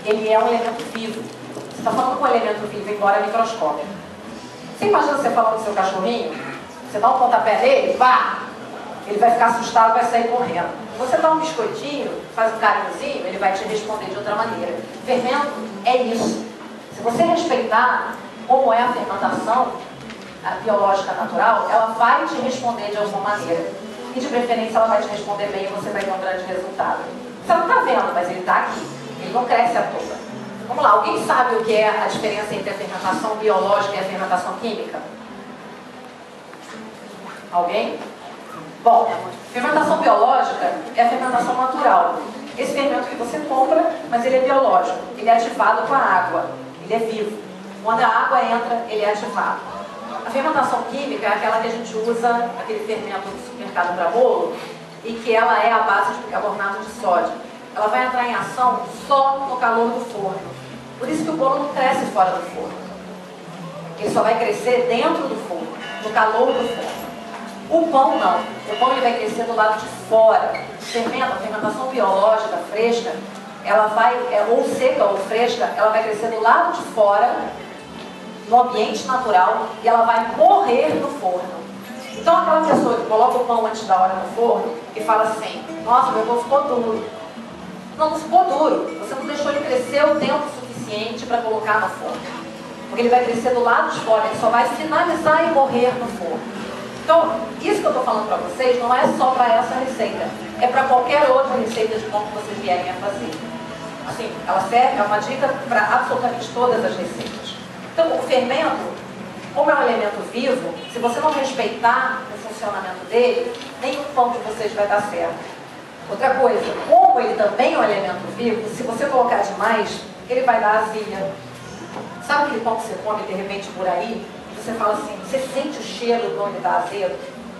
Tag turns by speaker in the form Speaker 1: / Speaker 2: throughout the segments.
Speaker 1: ele é um elemento vivo. Você está falando com um elemento vivo, embora microscópico. Você imagina você falando do seu cachorrinho, você dá um pontapé nele, pá! Ele vai ficar assustado, vai sair correndo. Você dá um biscoitinho, faz um carinhozinho, ele vai te responder de outra maneira. Fermento é isso. Se você respeitar como é a fermentação biológica natural, ela vai te responder de alguma maneira. E de preferência ela vai te responder bem e você vai ter um grande resultado. Você não está vendo, mas ele está aqui. Ele não cresce à toa. Vamos lá, alguém sabe o que é a diferença entre a fermentação biológica e a fermentação química? Alguém? Bom, fermentação biológica é a fermentação natural. Esse fermento que você compra, mas ele é biológico. Ele é ativado com a água. Ele é vivo. Quando a água entra, ele é ativado. A fermentação química é aquela que a gente usa, aquele fermento do supermercado para bolo, e que ela é a base de bicarbonato de sódio. Ela vai entrar em ação só no calor do forno. Por isso que o bolo não cresce fora do forno. Ele só vai crescer dentro do forno, no calor do forno. O pão não. O pão ele vai crescer do lado de fora. O fermento, a fermentação biológica fresca, ela vai, ou seca ou fresca, ela vai crescer do lado de fora, no ambiente natural, e ela vai morrer no forno. Então aquela pessoa que coloca o pão antes da hora no forno e fala assim, nossa, meu pão ficou duro. Não ficou duro. Você não deixou ele crescer o tempo suficiente para colocar no forno. Porque ele vai crescer do lado de fora, ele só vai finalizar e morrer no forno. Então, isso que eu estou falando para vocês não é só para essa receita. É para qualquer outra receita de pão que vocês vierem a fazer. Assim, ela serve, é uma dica para absolutamente todas as receitas. Então, o fermento, como é um elemento vivo, se você não respeitar o funcionamento dele, nenhum pão de vocês vai dar certo. Outra coisa, como ele também é um elemento vivo, se você colocar demais, ele vai dar azia. Sabe aquele pão que você come de repente por aí? Você fala assim, você sente o cheiro do pão ele está azedo?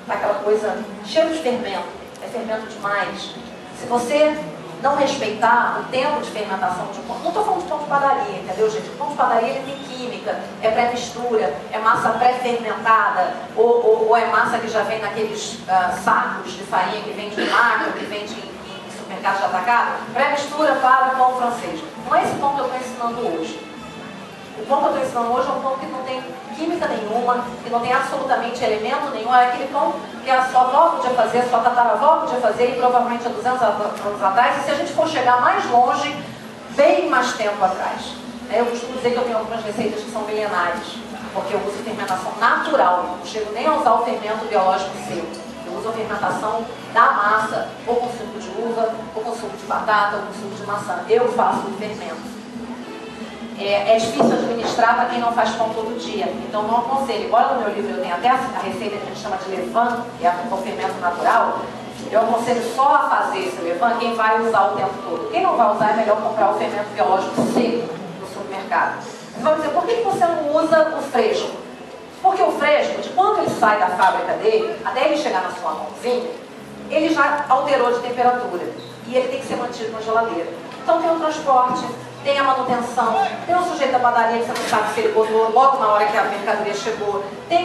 Speaker 1: Aquela coisa, cheiro de fermento, é fermento demais. Se você não respeitar o tempo de fermentação de pão, não estou falando de pão de padaria, entendeu, gente? O pão de padaria ele tem química, é pré-mistura, é massa pré-fermentada, ou é massa que já vem naqueles sacos de farinha que vende em macro, que vende em supermercado de atacado, pré-mistura para pão francês. Não é esse pão que eu estou ensinando hoje. O pão que eu estou ensinando hoje é um pão que não tem química nenhuma, que não tem absolutamente elemento nenhum. É aquele pão que a sua avó podia fazer, a sua tataravó podia fazer, e provavelmente há 200 anos atrás. E se a gente for chegar mais longe, bem mais tempo atrás. Eu costumo dizer que eu tenho algumas receitas que são milenares, porque eu uso fermentação natural. Não chego nem a usar o fermento biológico seu. Eu uso a fermentação da massa, ou com suco de uva, ou com suco de batata, ou com suco de maçã. Eu faço o fermento. É difícil administrar para quem não faz pão todo dia, então não aconselho. Embora no meu livro eu tenha até a receita que a gente chama de levain, que é o fermento natural, eu aconselho só a fazer esse levain quem vai usar o tempo todo. Quem não vai usar é melhor comprar o fermento biológico seco no supermercado. Você vai dizer, por que você não usa o fresco? Porque o fresco, de quando ele sai da fábrica dele, até ele chegar na sua mãozinha, ele já alterou de temperatura e ele tem que ser mantido na geladeira. Então tem o transporte, tem a manutenção, tem o sujeito da padaria que você não sabe se ele botou logo na hora que a mercadoria chegou, tem